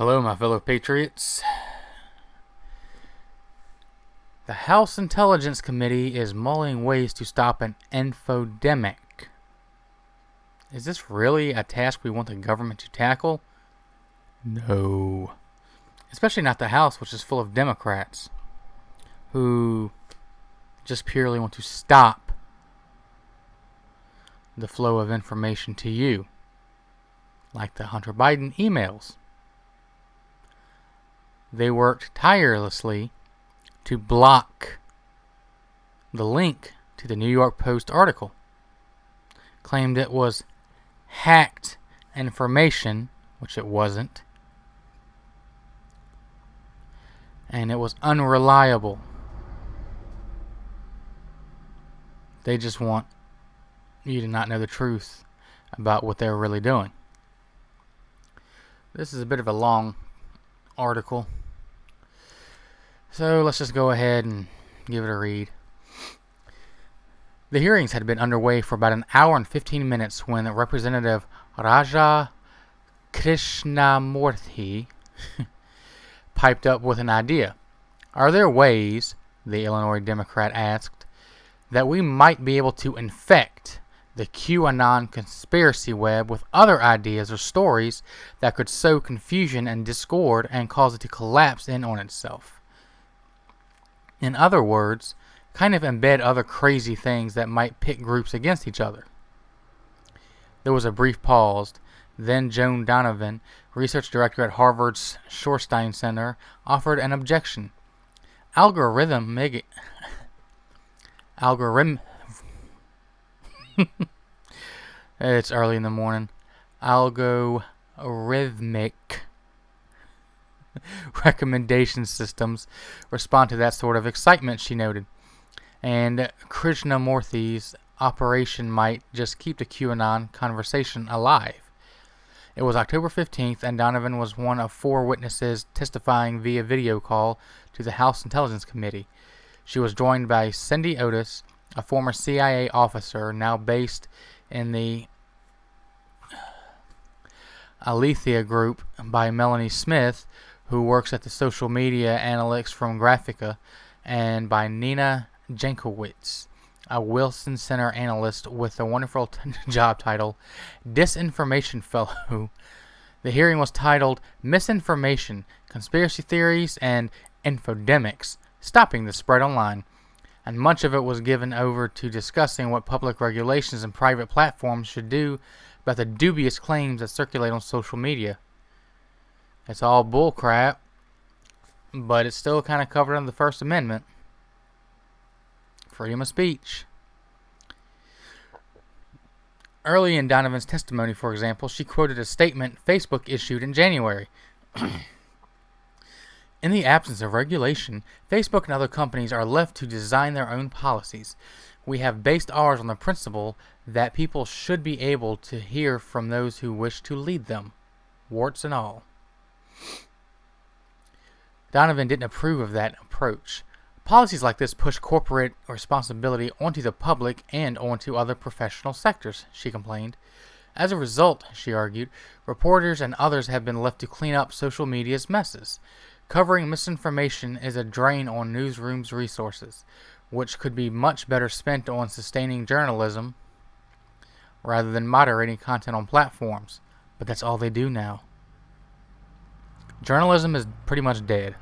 Hello, my fellow patriots. The House Intelligence Committee is mulling ways to stop an infodemic. Is this really a task we want the government to tackle? No. Especially not the House, which is full of Democrats who just purely want to stop the flow of information to you, like the Hunter Biden emails. They worked tirelessly to block the link to the New York Post article. Claimed it was hacked information, which it wasn't. And it was unreliable. They just want you to not know the truth about what they're really doing. This is a bit of a long article, so let's just go ahead and give it a read. The hearings had been underway for about an hour and 15 minutes when Representative Raja Krishnamurthy piped up with an idea. Are there ways, the Illinois Democrat asked, that we might be able to infect the QAnon conspiracy web with other ideas or stories that could sow confusion and discord and cause it to collapse in on itself? In other words, kind of embed other crazy things that might pit groups against each other. There was a brief pause. Then Joan Donovan, research director at Harvard's Shorenstein Center, offered an objection. It's early in the morning. Algorithmic recommendation systems respond to that sort of excitement, she noted. And Krishnamurthy's operation might just keep the QAnon conversation alive. It was October 15th, and Donovan was one of 4 witnesses testifying via video call to the House Intelligence Committee. She was joined by Cindy Otis, a former CIA officer now based in the Alethea Group, by Melanie Smith, who works at the social media analytics from Graphica, and by Nina Jankowicz, a Wilson Center analyst with the wonderful job title Disinformation Fellow. The hearing was titled Misinformation, Conspiracy Theories, and Infodemics, Stopping the Spread Online, and much of it was given over to discussing what public regulations and private platforms should do about the dubious claims that circulate on social media. It's all bullcrap, but it's still kind of covered under the First Amendment. Freedom of speech. Early in Donovan's testimony, for example, she quoted a statement Facebook issued in January. In the absence of regulation, Facebook and other companies are left to design their own policies. We have based ours on the principle that people should be able to hear from those who wish to lead them, warts and all. Donovan didn't approve of that approach. Policies like this push corporate responsibility onto the public and onto other professional sectors, she complained. As a result, she argued, reporters and others have been left to clean up social media's messes. Covering misinformation is a drain on newsrooms' resources, which could be much better spent on sustaining journalism rather than moderating content on platforms. But that's all they do now. Journalism is pretty much dead.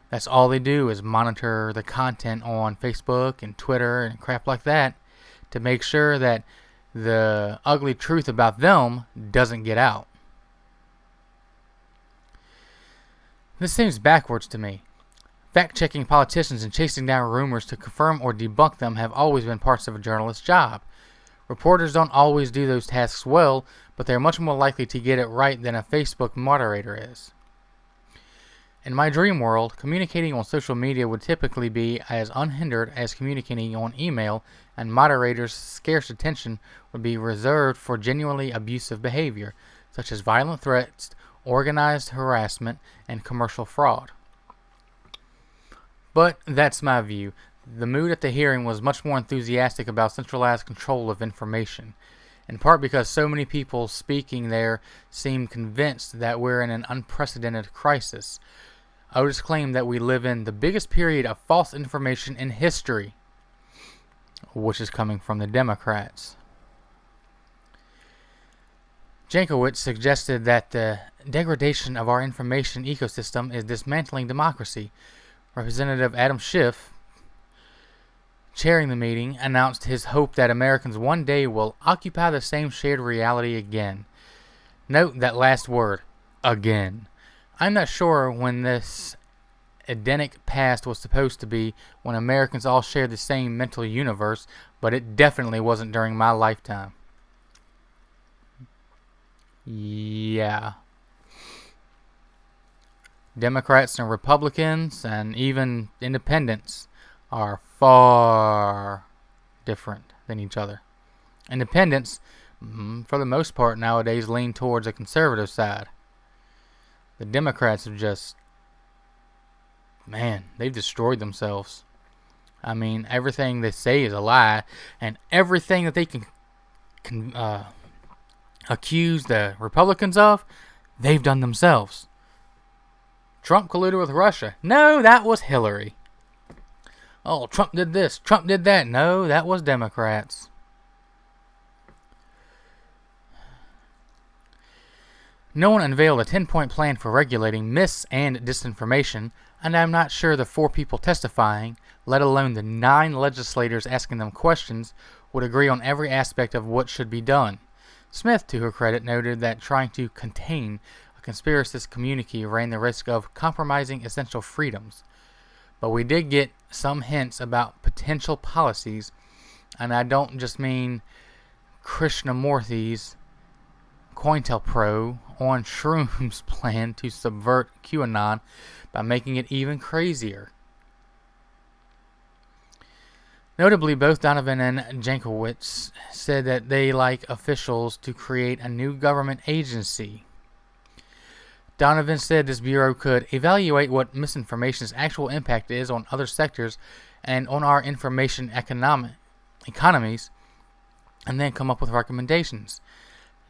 That's all they do is monitor the content on Facebook and Twitter and crap like that to make sure that the ugly truth about them doesn't get out. This seems backwards to me. Fact-checking politicians and chasing down rumors to confirm or debunk them have always been parts of a journalist's job. Reporters don't always do those tasks well, but they're much more likely to get it right than a Facebook moderator is. In my dream world, communicating on social media would typically be as unhindered as communicating on email, and moderators' scarce attention would be reserved for genuinely abusive behavior, such as violent threats, organized harassment, and commercial fraud. But that's my view. The mood at the hearing was much more enthusiastic about centralized control of information. in part because so many people speaking there seem convinced that we're in an unprecedented crisis. Otis claimed that we live in the biggest period of false information in history, which is coming from the Democrats. Jankowicz suggested that the degradation of our information ecosystem is dismantling democracy. Representative Adam Schiff, chairing the meeting, announced his hope that Americans one day will occupy the same shared reality again. Note that last word, again. I'm not sure when this Edenic past was supposed to be, when Americans all shared the same mental universe, but it definitely wasn't during my lifetime. Yeah. Democrats and Republicans and even independents are far different than each other. Independents, for the most part nowadays, lean towards the conservative side. The Democrats have just, they've destroyed themselves. I mean, everything they say is a lie, and everything that they can accuse the Republicans of, they've done themselves. Trump colluded with Russia. No, that was Hillary. Oh, Trump did this, Trump did that. No, that was Democrats. No one unveiled a 10-point plan for regulating mis- and disinformation, and I'm not sure the 4 people testifying, let alone the 9 legislators asking them questions, would agree on every aspect of what should be done. Smith, to her credit, noted that trying to contain a conspiracist community ran the risk of compromising essential freedoms. But we did get some hints about potential policies, and I don't just mean Krishnamurthy's COINTELPRO on shrooms plan to subvert QAnon by making it even crazier. Notably, both Donovan and Jankowicz said that they like officials to create a new government agency. Donovan said this bureau could evaluate what misinformation's actual impact is on other sectors and on our information economies, and then come up with recommendations.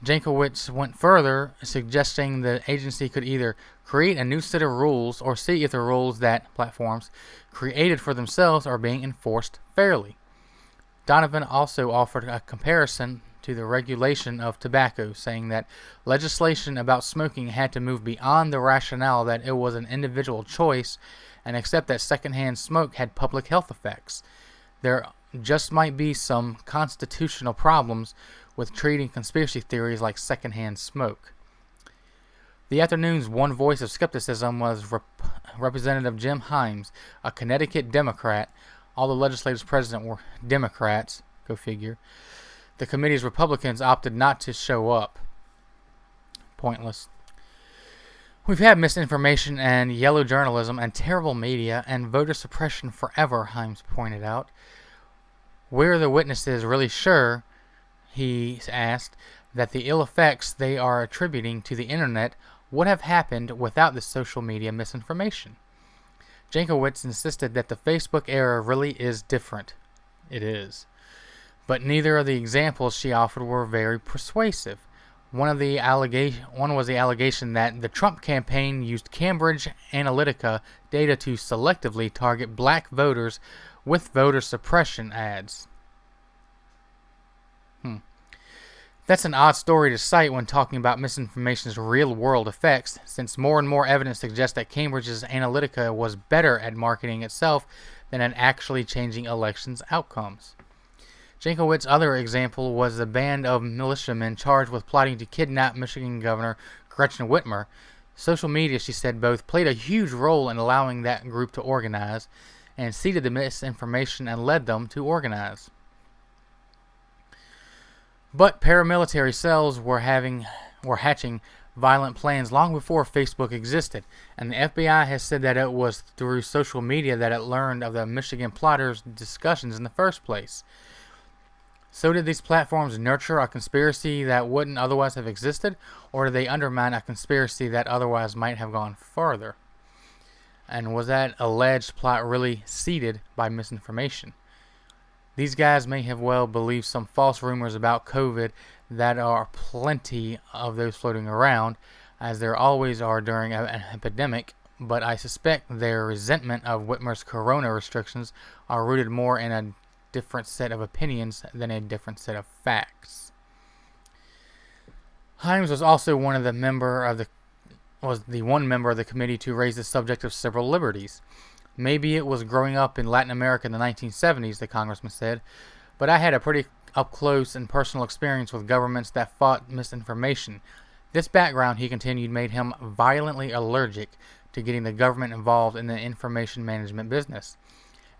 Jankowicz went further, suggesting the agency could either create a new set of rules or see if the rules that platforms created for themselves are being enforced fairly. Donovan also offered a comparison to the regulation of tobacco, saying that legislation about smoking had to move beyond the rationale that it was an individual choice and accept that secondhand smoke had public health effects. There just might be some constitutional problems with treating conspiracy theories like secondhand smoke. The afternoon's one voice of skepticism was Representative Jim Himes, a Connecticut Democrat. All the legislators present were Democrats, go figure. The committee's Republicans opted not to show up. Pointless. We've had misinformation and yellow journalism and terrible media and voter suppression forever, Himes pointed out. Where are the witnesses really sure, he asked, that the ill effects they are attributing to the internet would have happened without the social media misinformation? Jankowicz insisted that the Facebook era really is different. It is. But neither of the examples she offered were very persuasive. One was the allegation that the Trump campaign used Cambridge Analytica data to selectively target black voters with voter suppression ads. That's an odd story to cite when talking about misinformation's real-world effects, since more and more evidence suggests that Cambridge's Analytica was better at marketing itself than at actually changing elections' outcomes. Jankowicz's other example was the band of militiamen charged with plotting to kidnap Michigan Governor Gretchen Whitmer. Social media, she said, both played a huge role in allowing that group to organize and seeded the misinformation and led them to organize. But paramilitary cells were hatching violent plans long before Facebook existed, and the FBI has said that it was through social media that it learned of the Michigan plotters' discussions in the first place. So did these platforms nurture a conspiracy that wouldn't otherwise have existed, or did they undermine a conspiracy that otherwise might have gone farther? And was that alleged plot really seeded by misinformation? These guys may have well believed some false rumors about COVID That are plenty of those floating around, as there always are during an epidemic, but I suspect their resentment of Whitmer's corona restrictions are rooted more in a different set of opinions than a different set of facts. Himes was also the one member of the committee to raise the subject of civil liberties. Maybe it was growing up in Latin America in the 1970s, the congressman said, but I had a pretty up-close and personal experience with governments that fought misinformation. This background, he continued, made him violently allergic to getting the government involved in the information management business.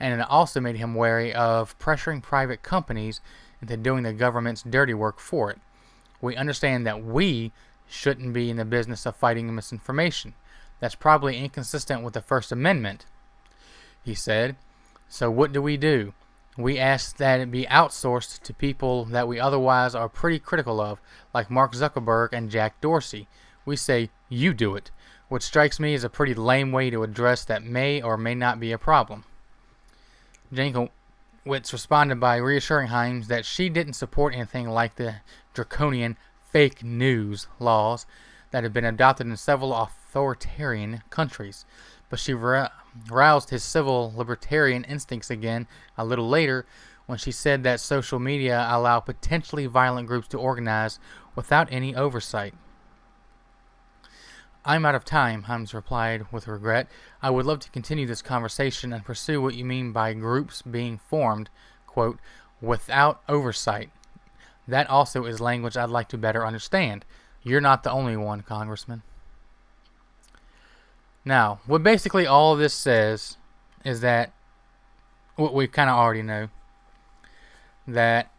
And it also made him wary of pressuring private companies into doing the government's dirty work for it. We understand that we shouldn't be in the business of fighting misinformation. That's probably inconsistent with the First Amendment, he said. So what do? We ask that it be outsourced to people that we otherwise are pretty critical of, like Mark Zuckerberg and Jack Dorsey. We say, you do it, which strikes me as a pretty lame way to address that may or may not be a problem. Jankowicz responded by reassuring Himes that she didn't support anything like the draconian fake news laws that have been adopted in several authoritarian countries, but she roused his civil libertarian instincts again a little later when she said that social media allow potentially violent groups to organize without any oversight. I'm out of time, Himes replied with regret. I would love to continue this conversation and pursue what you mean by groups being formed, quote, without oversight. That also is language I'd like to better understand. You're not the only one, Congressman. Now, what basically all of this says is that what we kind of already know, that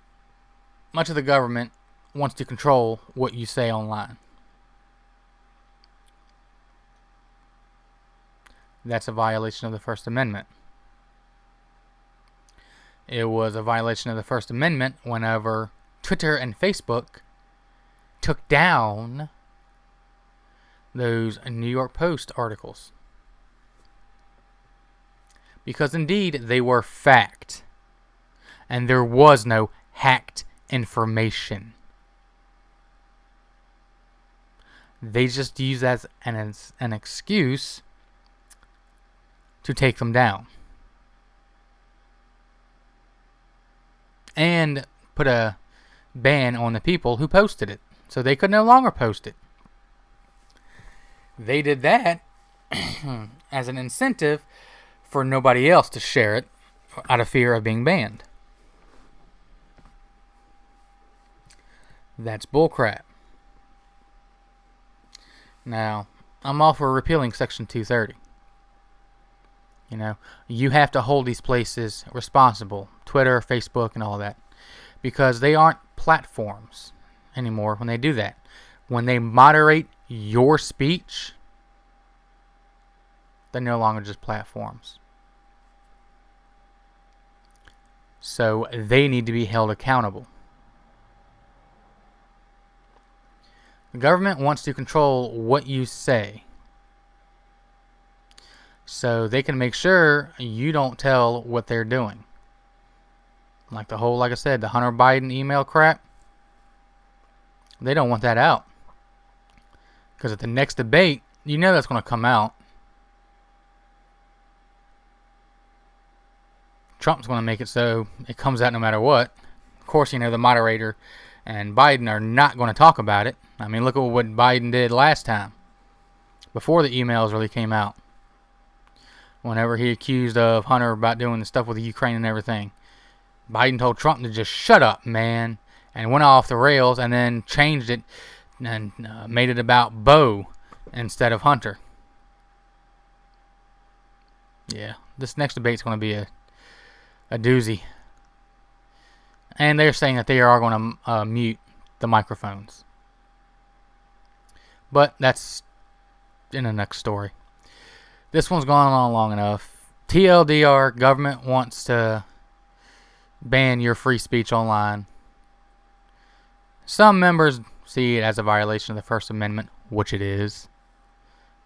much of the government wants to control what you say online. That's a violation of the First Amendment. It was a violation of the First Amendment whenever Twitter and Facebook took down those New York Post articles. Because indeed, they were fact. And there was no hacked information. They just used that as an excuse to take them down. And put a ban on the people who posted it. So they could no longer post it. They did that as an incentive for nobody else to share it out of fear of being banned. That's bullcrap. Now, I'm all for repealing Section 230. You know, you have to hold these places responsible, Twitter, Facebook, and all that, because they aren't platforms anymore when they do that. When they moderate your speech, they're no longer just platforms. So they need to be held accountable. The government wants to control what you say, so they can make sure you don't tell what they're doing. Like I said, the Hunter Biden email crap, they don't want that out. Because at the next debate, you know that's going to come out. Trump's going to make it so it comes out no matter what. Of course, you know, the moderator and Biden are not going to talk about it. I mean, look at what Biden did last time, before the emails really came out. Whenever he accused of Hunter about doing the stuff with the Ukraine and everything, Biden told Trump to just shut up, man, and went off the rails and then changed it and made it about Bo instead of Hunter. Yeah, this next debate's going to be a doozy. And they're saying that they are going to mute the microphones. But that's in the next story. This one's gone on long enough. TLDR, government wants to ban your free speech online. Some members see it as a violation of the First Amendment, which it is.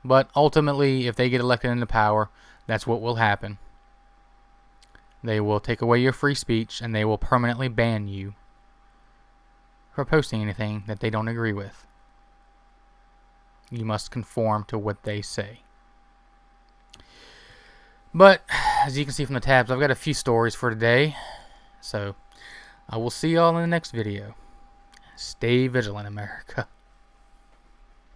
But ultimately, if they get elected into power, that's what will happen. They will take away your free speech and they will permanently ban you. for posting anything that they don't agree with. You must conform to what they say. But as you can see from the tabs, I've got a few stories for today. So I will see y'all in the next video. Stay vigilant, America.